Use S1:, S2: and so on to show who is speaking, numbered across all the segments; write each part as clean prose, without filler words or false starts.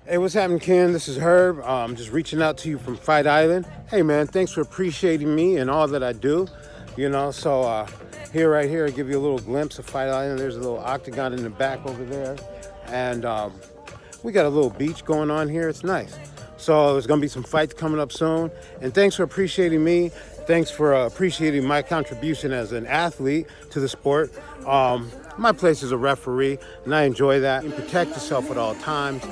S1: Hey, what's happening, Ken? This is Herb. Just reaching out to you from Fight Island. Hey, man, thanks for appreciating me and all that I do. Right here, I give you a little glimpse of Fight Island. There's a little octagon in the back over there. And we got a little beach going on here. It's nice. So there's going to be some fights coming up soon. And thanks for appreciating me. Thanks for appreciating my contribution as an athlete to the sport. My place is a referee, and I enjoy that. And protect yourself at all times.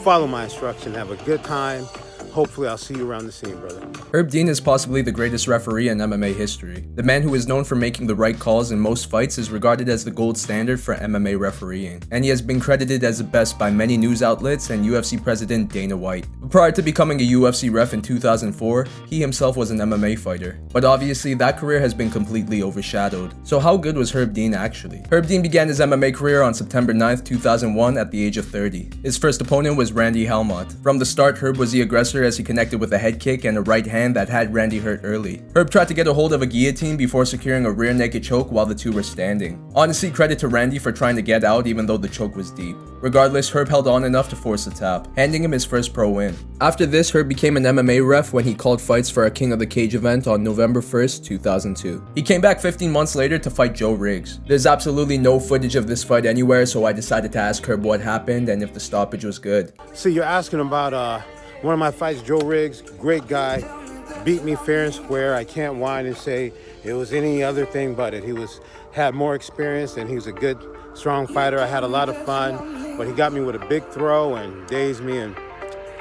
S1: Follow my instruction. Have a good time. Hopefully, I'll see you around the scene, brother.
S2: Herb Dean is possibly the greatest referee in MMA history. The man who is known for making the right calls in most fights is regarded as the gold standard for MMA refereeing, and he has been credited as the best by many news outlets and UFC president Dana White. But prior to becoming a UFC ref in 2004, he himself was an MMA fighter. But obviously, that career has been completely overshadowed. So how good was Herb Dean actually? Herb Dean began his MMA career on September 9th, 2001 at the age of 30. His first opponent was Randy Helmut. From the start, Herb was the aggressor as he connected with a head kick and a right hand that had Randy hurt early. Herb tried to get a hold of a guillotine before securing a rear naked choke while the two were standing. Honestly, credit to Randy for trying to get out even though the choke was deep. Regardless, Herb held on enough to force the tap, handing him his first pro win. After this, Herb became an MMA ref when he called fights for a King of the Cage event on November 1st, 2002. He came back 15 months later to fight Joe Riggs. There's absolutely no footage of this fight anywhere, so I decided to ask Herb what happened and if the stoppage was good.
S1: See, you're asking about one of my fights, Joe Riggs, great guy, beat me fair and square. I can't whine and say it was any other thing but it. Had more experience and he was a good, strong fighter. I had a lot of fun, but he got me with a big throw and dazed me and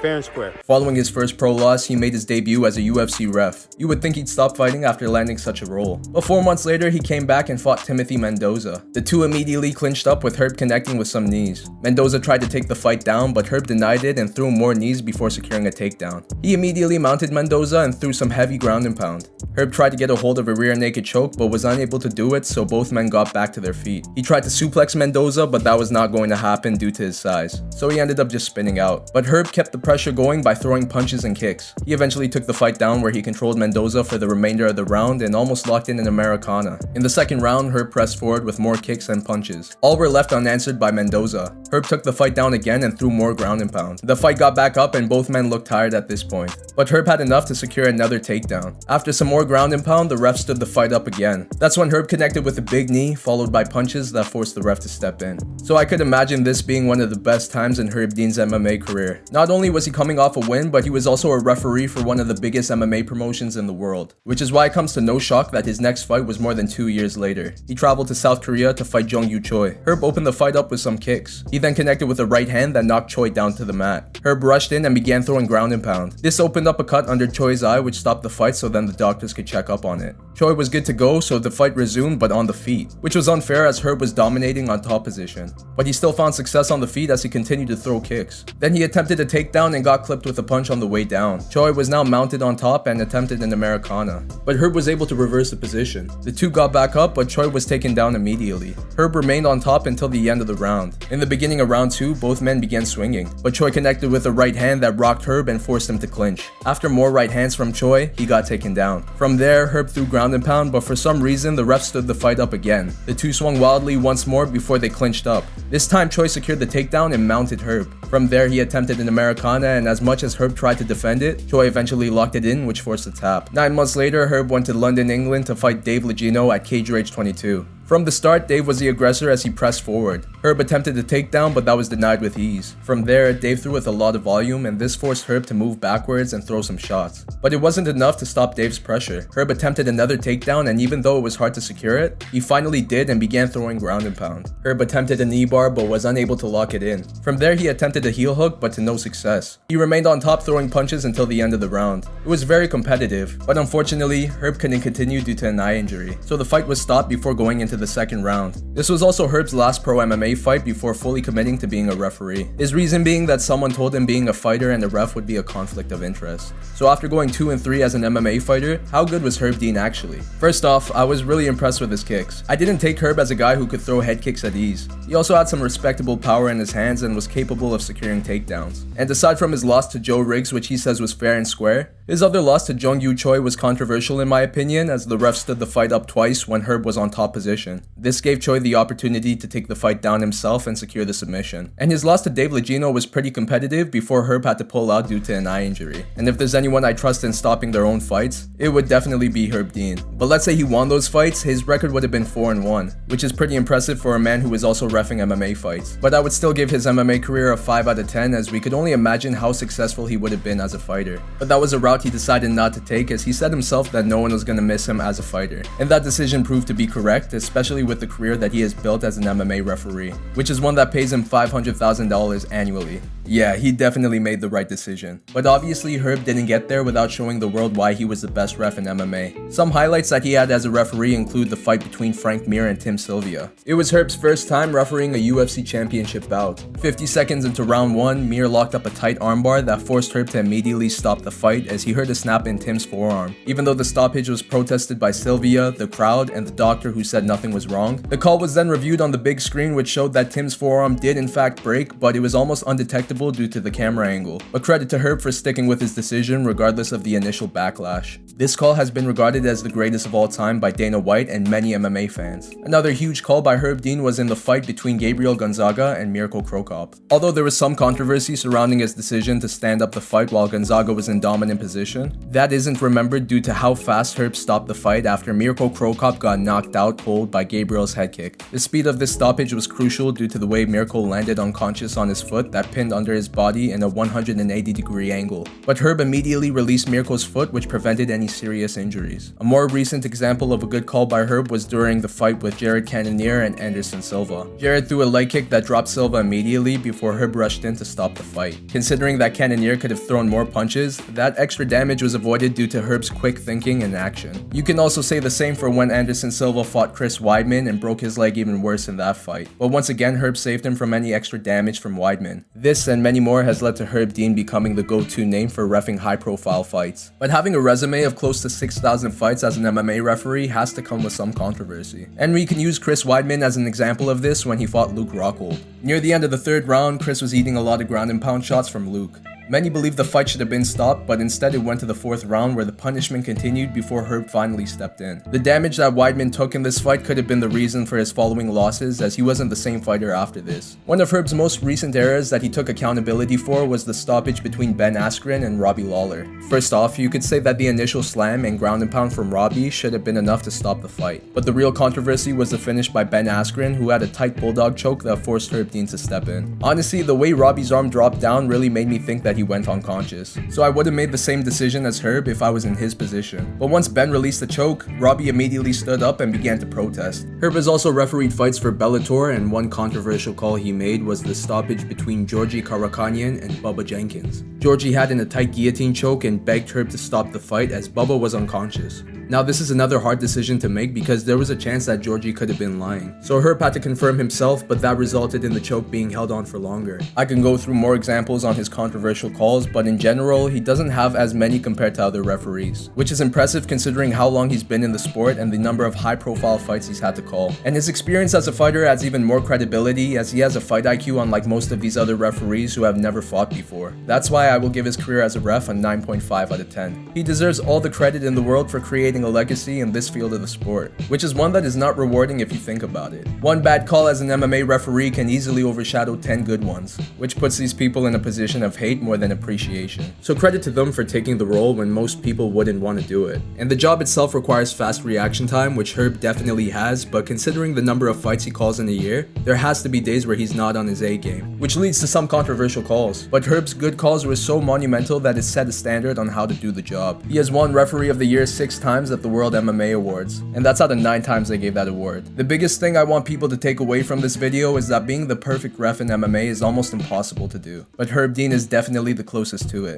S1: fair and square.
S2: Following his first pro loss, he made his debut as a UFC ref. You would think he'd stop fighting after landing such a role. But 4 months later, he came back and fought Timothy Mendoza. The two immediately clinched up with Herb connecting with some knees. Mendoza tried to take the fight down, but Herb denied it and threw more knees before securing a takedown. He immediately mounted Mendoza and threw some heavy ground and pound. Herb tried to get a hold of a rear naked choke, but was unable to do it, so both men got back to their feet. He tried to suplex Mendoza, but that was not going to happen due to his size, so he ended up just spinning out. But Herb kept the pressure going by throwing punches and kicks. He eventually took the fight down where he controlled Mendoza for the remainder of the round and almost locked in an Americana. In the second round, Herb pressed forward with more kicks and punches. All were left unanswered by Mendoza. Herb took the fight down again and threw more ground and pound. The fight got back up and both men looked tired at this point, but Herb had enough to secure another takedown. After some more ground and pound, the ref stood the fight up again. That's when Herb connected with a big knee, followed by punches that forced the ref to step in. So I could imagine this being one of the best times in Herb Dean's MMA career. Not only was he coming off a win, but he was also a referee for one of the biggest MMA promotions in the world, which is why it comes to no shock that his next fight was more than 2 years later. He traveled to South Korea to fight Jong Yu Choi. Herb opened the fight up with some kicks. He then connected with a right hand that knocked Choi down to the mat. Herb rushed in and began throwing ground and pound. This opened up a cut under Choi's eye, which stopped the fight so then the doctors could check up on it. Choi was good to go, so the fight resumed, but on the feet, which was unfair as Herb was dominating on top position. But he still found success on the feet as he continued to throw kicks. Then he attempted a takedown and got clipped with a punch on the way down. Choi was now mounted on top and attempted an Americana, but Herb was able to reverse the position. The two got back up, but Choi was taken down immediately. Herb remained on top until the end of the round. In the beginning of round 2, both men began swinging, but Choi connected with a right hand that rocked Herb and forced him to clinch. After more right hands from Choi, he got taken down. From there, Herb threw ground and pound, but for some reason, the ref stood the fight up again. The two swung wildly once more before they clinched up. This time, Choi secured the takedown and mounted Herb. From there, he attempted an Americana, and as much as Herb tried to defend it, Choi eventually locked it in, which forced a tap. 9 months later, Herb went to London, England to fight Dave Lagino at Cage Rage 22. From the start, Dave was the aggressor as he pressed forward. Herb attempted a takedown, but that was denied with ease. From there, Dave threw with a lot of volume, and this forced Herb to move backwards and throw some shots. But it wasn't enough to stop Dave's pressure. Herb attempted another takedown, and even though it was hard to secure it, he finally did and began throwing ground and pound. Herb attempted a knee bar, but was unable to lock it in. From there, he attempted a heel hook, but to no success. He remained on top throwing punches until the end of the round. It was very competitive, but unfortunately, Herb couldn't continue due to an eye injury, so the fight was stopped before going into the second round. This was also Herb's last pro MMA fight before fully committing to being a referee. His reason being that someone told him being a fighter and a ref would be a conflict of interest. So after going 2-3 as an MMA fighter, how good was Herb Dean actually? First off, I was really impressed with his kicks. I didn't take Herb as a guy who could throw head kicks at ease. He also had some respectable power in his hands and was capable of securing takedowns. And aside from his loss to Joe Riggs, which he says was fair and square, his other loss to Jong Yu Choi was controversial in my opinion, as the ref stood the fight up twice when Herb was on top position. submission. This gave Choi the opportunity to take the fight down himself and secure the submission. And his loss to Dave Legino was pretty competitive before Herb had to pull out due to an eye injury. And if there's anyone I trust in stopping their own fights, it would definitely be Herb Dean. But let's say he won those fights, his record would have been 4-1, which is pretty impressive for a man who is also reffing MMA fights. But I would still give his MMA career a 5 out of 10, as we could only imagine how successful he would have been as a fighter. But that was a route he decided not to take, as he said himself that no one was going to miss him as a fighter. And that decision proved to be correct, especially with the career that he has built as an MMA referee, which is one that pays him $500,000 annually. Yeah, he definitely made the right decision. But obviously Herb didn't get there without showing the world why he was the best ref in MMA. Some highlights that he had as a referee include the fight between Frank Mir and Tim Sylvia. It was Herb's first time refereeing a UFC championship bout. 50 seconds into round 1, Mir locked up a tight armbar that forced Herb to immediately stop the fight, as he heard a snap in Tim's forearm. Even though the stoppage was protested by Sylvia, the crowd, and the doctor, who said nothing was wrong, the call was then reviewed on the big screen, which showed that Tim's forearm did in fact break, but it was almost undetectable due to the camera angle. But credit to Herb for sticking with his decision regardless of the initial backlash. This call has been regarded as the greatest of all time by Dana White and many MMA fans. Another huge call by Herb Dean was in the fight between Gabriel Gonzaga and Mirko Cro Cop. Although there was some controversy surrounding his decision to stand up the fight while Gonzaga was in dominant position, that isn't remembered due to how fast Herb stopped the fight after Mirko Cro Cop got knocked out cold by Gabriel's head kick. The speed of this stoppage was crucial due to the way Mirko landed unconscious on his foot that pinned under his body in a 180-degree angle. But Herb immediately released Mirko's foot, which prevented any serious injuries. A more recent example of a good call by Herb was during the fight with Jared Cannonier and Anderson Silva. Jared threw a leg kick that dropped Silva immediately before Herb rushed in to stop the fight. Considering that Cannonier could have thrown more punches, that extra damage was avoided due to Herb's quick thinking and action. You can also say the same for when Anderson Silva fought Chris Weidman and broke his leg even worse in that fight. But once again, Herb saved him from any extra damage from Weidman. This and many more has led to Herb Dean becoming the go-to name for reffing high-profile fights. But having a resume of close to 6,000 fights as an MMA referee has to come with some controversy. And we can use Chris Weidman as an example of this when he fought Luke Rockhold. Near the end of the 3rd round, Chris was eating a lot of ground and pound shots from Luke. Many believe the fight should have been stopped, but instead it went to the 4th round where the punishment continued before Herb finally stepped in. The damage that Weidman took in this fight could have been the reason for his following losses, as he wasn't the same fighter after this. One of Herb's most recent errors that he took accountability for was the stoppage between Ben Askren and Robbie Lawler. First off, you could say that the initial slam and ground and pound from Robbie should have been enough to stop the fight. But the real controversy was the finish by Ben Askren, who had a tight bulldog choke that forced Herb Dean to step in. Honestly, the way Robbie's arm dropped down really made me think that he went unconscious. So I would have made the same decision as Herb if I was in his position. But once Ben released the choke, Robbie immediately stood up and began to protest. Herb has also refereed fights for Bellator, and one controversial call he made was the stoppage between Georgi Karakhanyan and Bubba Jenkins. Georgie had in a tight guillotine choke and begged Herb to stop the fight as Bubba was unconscious. Now this is another hard decision to make because there was a chance that Georgie could have been lying. So Herb had to confirm himself, but that resulted in the choke being held on for longer. I can go through more examples on his controversial calls, but in general, he doesn't have as many compared to other referees, which is impressive considering how long he's been in the sport and the number of high-profile fights he's had to call. And his experience as a fighter adds even more credibility, as he has a fight IQ unlike most of these other referees who have never fought before. That's why I will give his career as a ref a 9.5 out of 10. He deserves all the credit in the world for creating a legacy in this field of the sport, which is one that is not rewarding if you think about it. One bad call as an MMA referee can easily overshadow 10 good ones, which puts these people in a position of hate more than appreciation. So credit to them for taking the role when most people wouldn't want to do it. And the job itself requires fast reaction time, which Herb definitely has, but considering the number of fights he calls in a year, there has to be days where he's not on his A game, which leads to some controversial calls. But Herb's good calls were so monumental that it set a standard on how to do the job. He has won Referee of the Year 6 times at the World MMA Awards, and that's out of 9 times they gave that award. The biggest thing I want people to take away from this video is that being the perfect ref in MMA is almost impossible to do, but Herb Dean is definitely the closest to it.